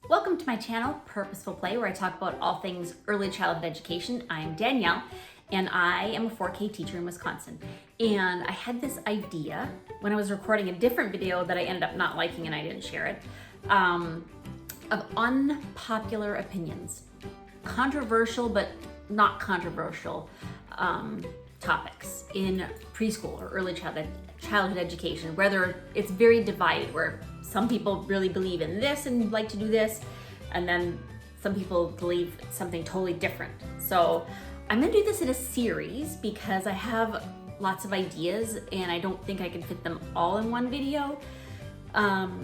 Welcome to my channel, Purposeful Play, where I talk about all things early childhood education. I'm Danielle, and I am a 4K teacher in Wisconsin. And I had this idea when I was recording a different video that I ended up not liking and I didn't share it, of unpopular opinions. Controversial, but not controversial topics in preschool or early childhood education, whether it's very divided, where some people really believe in this and like to do this, and then some people believe something totally different. So I'm gonna do this in a series because I have lots of ideas and I don't think I can fit them all in one video.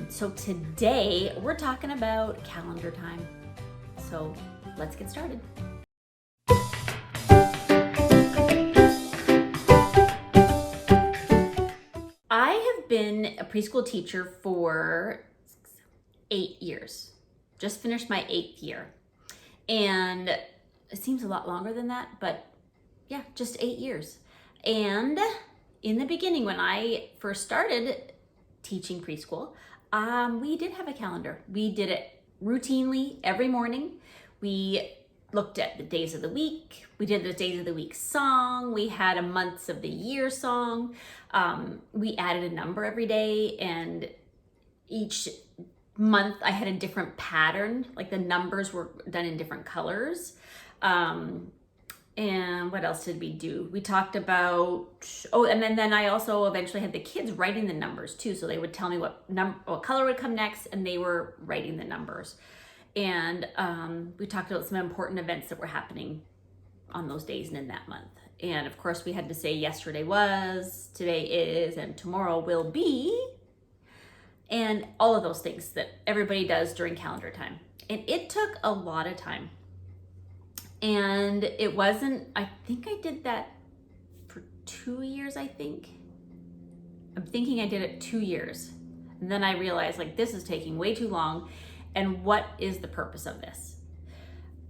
So today we're talking about calendar time. So let's get started. I have been a preschool teacher for 8 years. Just finished my 8th year. And it seems a lot longer than that, but yeah, just 8 years. And in the beginning, when I first started teaching preschool, we did have a calendar. We did it routinely every morning. We looked at the days of the week. We did the days of the week song. We had a months of the year song. We added a number every day, and each month I had a different pattern, like the numbers were done in different colors. And what else did we do? We talked about, and then I also eventually had the kids writing the numbers too. So they would tell me what color would come next, and they were writing the numbers. And we talked about some important events that were happening on those days and in that month. And of course we had to say yesterday was, today is, and tomorrow will be, and all of those things that everybody does during calendar time. And it took a lot of time. And it wasn't, I think I did that for 2 years, I think. I'm thinking I did it 2 years. And then I realized, like, this is taking way too long. And what is the purpose of this?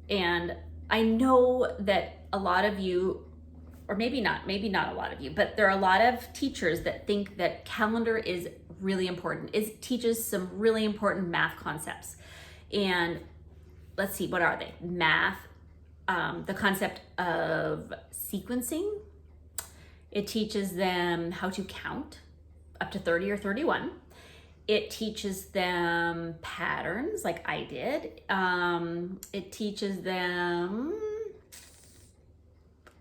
And I know that a lot of you, or maybe not a lot of you, but there are a lot of teachers that think that calendar is really important. It teaches some really important math concepts. And let's see, what are they? Math, the concept of sequencing. It teaches them how to count up to 30 or 31. It teaches them patterns, like I did. It teaches them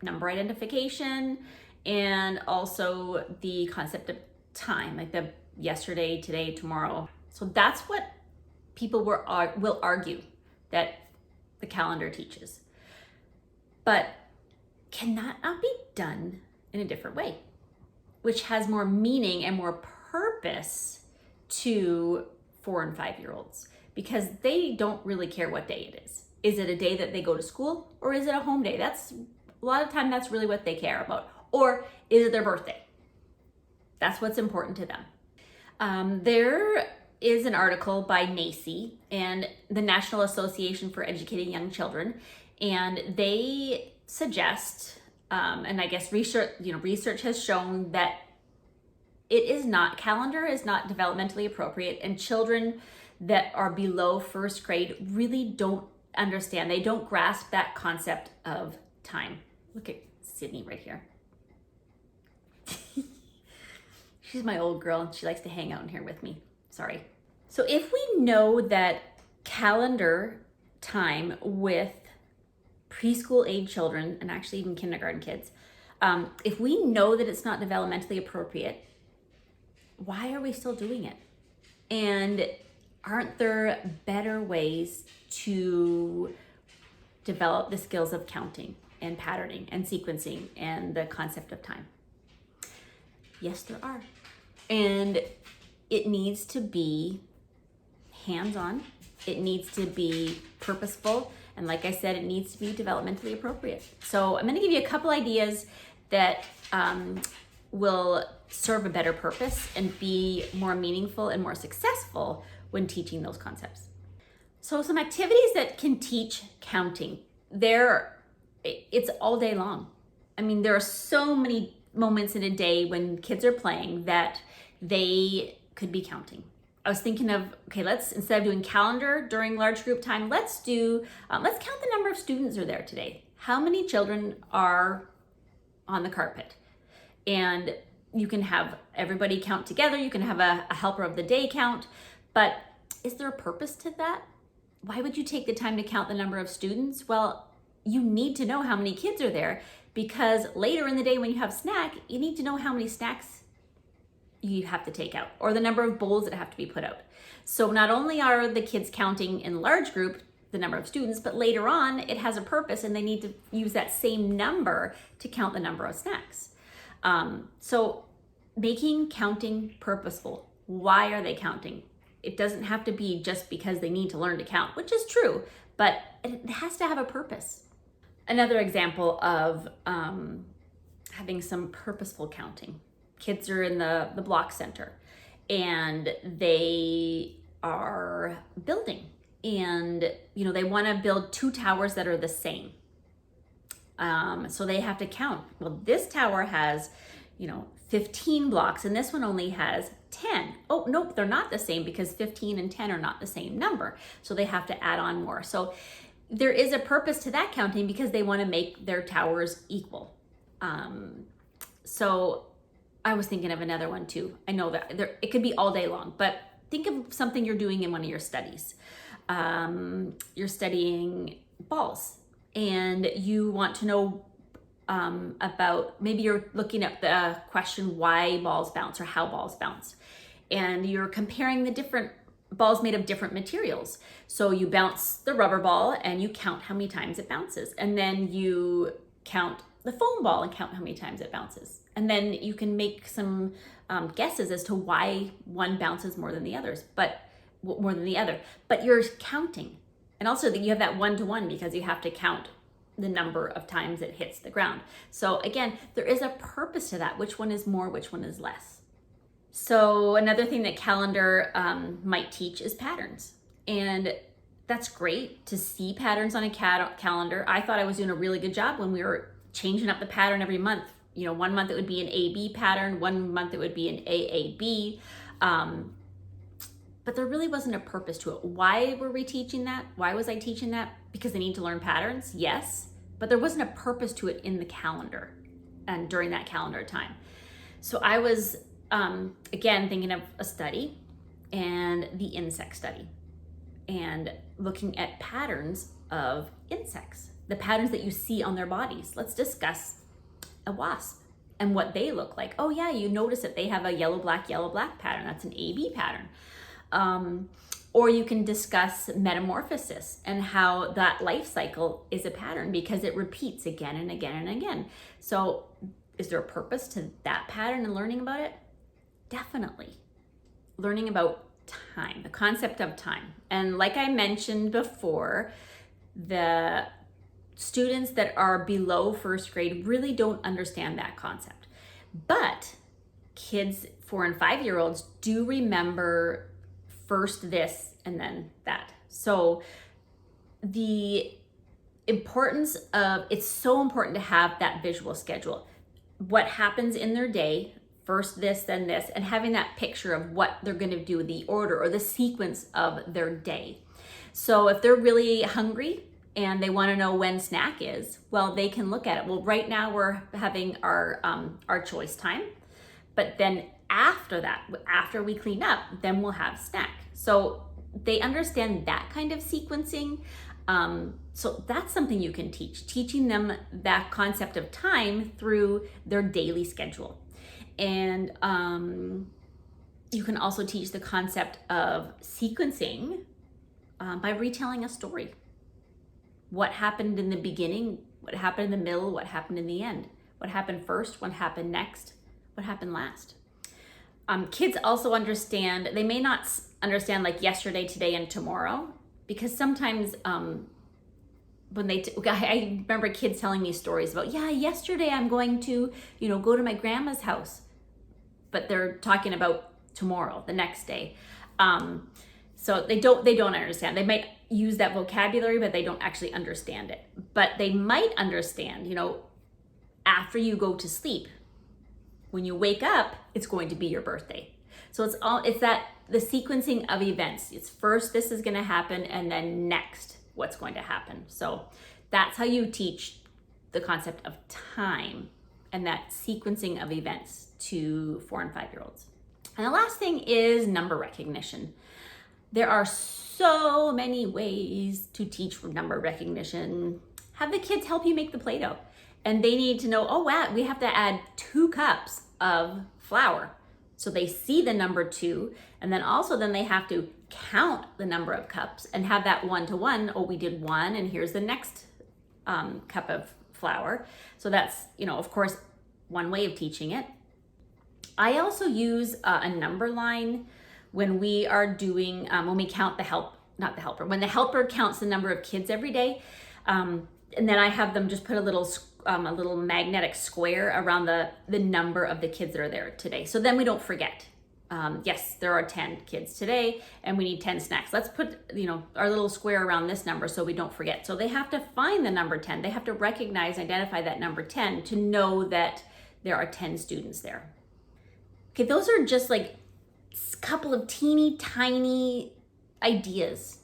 number identification, and also the concept of time, like the yesterday, today, tomorrow. So that's what people will argue that the calendar teaches. But can that not be done in a different way, which has more meaning and more purpose to 4 and 5-year-olds, because they don't really care what day it is. Is it a day that they go to school, or is it a home day? That's a lot of time, that's really what they care about. Or is it their birthday? That's what's important to them. There is an article by NACI and the National Association for Educating Young Children, and they suggest, and I guess research has shown that calendar is not developmentally appropriate, and children that are below first grade really don't understand. They don't grasp that concept of time. Look at Sydney right here. She's my old girl and she likes to hang out in here with me. Sorry. So if we know that calendar time with preschool age children, and actually even kindergarten kids, if we know that it's not developmentally appropriate, why are we still doing it? And aren't there better ways to develop the skills of counting and patterning and sequencing and the concept of time? Yes, there are. And it needs to be hands-on. It needs to be purposeful. And like I said, it needs to be developmentally appropriate. So I'm going to give you a couple ideas that will serve a better purpose and be more meaningful and more successful when teaching those concepts. So some activities that can teach counting. It's all day long. I mean, there are so many moments in a day when kids are playing that they could be counting. I was thinking of, okay, let's, instead of doing calendar during large group time, let's count the number of students are there today. How many children are on the carpet? And you can have everybody count together. You can have a helper of the day count, but is there a purpose to that? Why would you take the time to count the number of students? Well, you need to know how many kids are there, because later in the day when you have snack, you need to know how many snacks you have to take out, or the number of bowls that have to be put out. So not only are the kids counting in large group the number of students, but later on it has a purpose and they need to use that same number to count the number of snacks. So making counting purposeful. Why are they counting? It doesn't have to be just because they need to learn to count, which is true, but it has to have a purpose. Another example of having some purposeful counting. Kids are in the block center and they are building, and they want to build 2 towers that are the same. So they have to count. Well, this tower has 15 blocks and this one only has 10. Oh, nope, they're not the same, because 15 and 10 are not the same number. So they have to add on more. So there is a purpose to that counting, because they want to make their towers equal. So I was thinking of another one too. I know that it could be all day long, but think of something you're doing in one of your studies. You're studying balls and you want to know about, maybe you're looking at the question why balls bounce or how balls bounce. And you're comparing the different balls made of different materials. So you bounce the rubber ball and you count how many times it bounces. And then you count the foam ball and count how many times it bounces. And then you can make some guesses as to why one bounces more than the others, but you're counting. And also that you have that 1-to-1, because you have to count the number of times it hits the ground. So again, there is a purpose to that. Which one is more, which one is less? So another thing that calendar might teach is patterns. And that's great to see patterns on a calendar. I thought I was doing a really good job when we were changing up the pattern every month. 1 month it would be an AB pattern, 1 month it would be an AAB. But there really wasn't a purpose to it. Why were we teaching that? Why was I teaching that? Because they need to learn patterns, yes, but there wasn't a purpose to it in the calendar and during that calendar time. So I was, again, thinking of a study, and the insect study, and looking at patterns of insects, the patterns that you see on their bodies. Let's discuss a wasp and what they look like. Oh yeah, you notice that they have a yellow, black pattern. That's an AB pattern. Or you can discuss metamorphosis and how that life cycle is a pattern, because it repeats again and again and again. So is there a purpose to that pattern and learning about it? Definitely. Learning about time, the concept of time. And like I mentioned before, the students that are below first grade really don't understand that concept. But kids 4 and 5-year-olds do remember first this and then that. So the importance of, it's so important to have that visual schedule. What happens in their day, first this, then this, and having that picture of what they're going to do, the order or the sequence of their day. So if they're really hungry and they want to know when snack is, well, they can look at it. Well, right now we're having our choice time, but then after that, after we clean up, then we'll have snack. So they understand that kind of sequencing. So that's something you can teach, teaching them that concept of time through their daily schedule. And you can also teach the concept of sequencing by retelling a story. What happened in the beginning, what happened in the middle, what happened in the end, what happened first, what happened next, what happened last. Kids also understand, they may not understand like yesterday, today, and tomorrow, because sometimes when I remember kids telling me stories about, yeah, yesterday I'm going to, go to my grandma's house, but they're talking about tomorrow, the next day. So they don't understand. They might use that vocabulary, but they don't actually understand it. But they might understand, after you go to sleep, when you wake up, it's going to be your birthday. So it's that the sequencing of events. It's first this is going to happen, and then next what's going to happen. So that's how you teach the concept of time and that sequencing of events to 4 and 5-year-olds. And the last thing is number recognition. There are so many ways to teach number recognition. Have the kids help you make the Play-Doh. And they need to know, oh wow, we have to add 2 cups of flour. So they see the number 2, and then they have to count the number of cups and have that 1-to-1. Oh, we did 1, and here's the next cup of flour. So that's, of course, one way of teaching it. I also use a number line when we are doing, when we count when the helper counts the number of kids every day. And then I have them just put a little magnetic square around the number of the kids that are there today. So then we don't forget. Yes, there are 10 kids today and we need 10 snacks. Let's put, our little square around this number so we don't forget. So they have to find the number 10. They have to recognize, identify that number 10 to know that there are 10 students there. Okay, those are just like a couple of teeny tiny ideas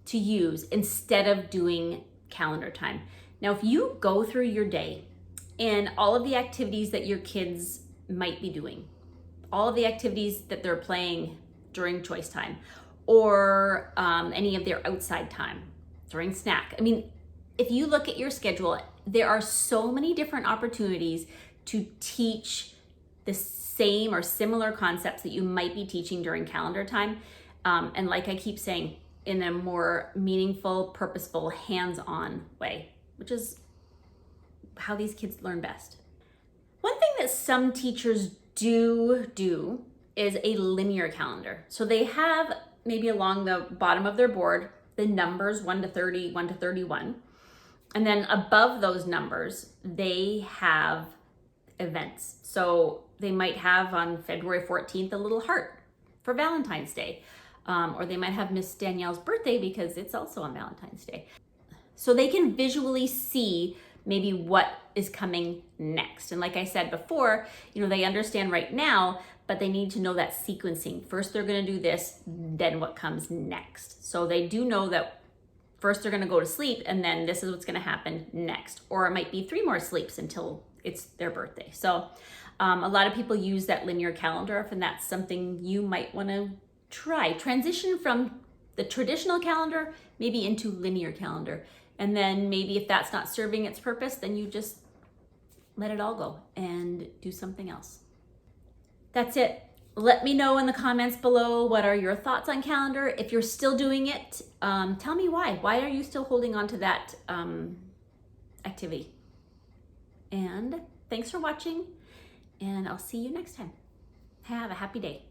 to use instead of doing calendar time. Now, if you go through your day and all of the activities that your kids might be doing, all of the activities that they're playing during choice time, or any of their outside time during snack. I mean, if you look at your schedule, there are so many different opportunities to teach the same or similar concepts that you might be teaching during calendar time. And like I keep saying, in a more meaningful, purposeful, hands-on way, which is how these kids learn best. One thing that some teachers do is a linear calendar. So they have maybe along the bottom of their board the numbers 1 to 30, 1 to 31. And then above those numbers, they have events. So they might have on February 14th a little heart for Valentine's Day. Or they might have Miss Danielle's birthday because it's also on Valentine's Day. So they can visually see maybe what is coming next. And like I said before, they understand right now, but they need to know that sequencing. First, they're gonna do this, then what comes next. So they do know that first they're gonna go to sleep, and then this is what's gonna happen next. Or it might be 3 more sleeps until it's their birthday. So a lot of people use that linear calendar, and that's something you might wanna try. Transition from the traditional calendar maybe into linear calendar. And then maybe if that's not serving its purpose, then you just let it all go and do something else. That's it. Let me know in the comments below, what are your thoughts on calendar? If you're still doing it, tell me why. Why are you still holding on to that activity? And thanks for watching, and I'll see you next time. Have a happy day.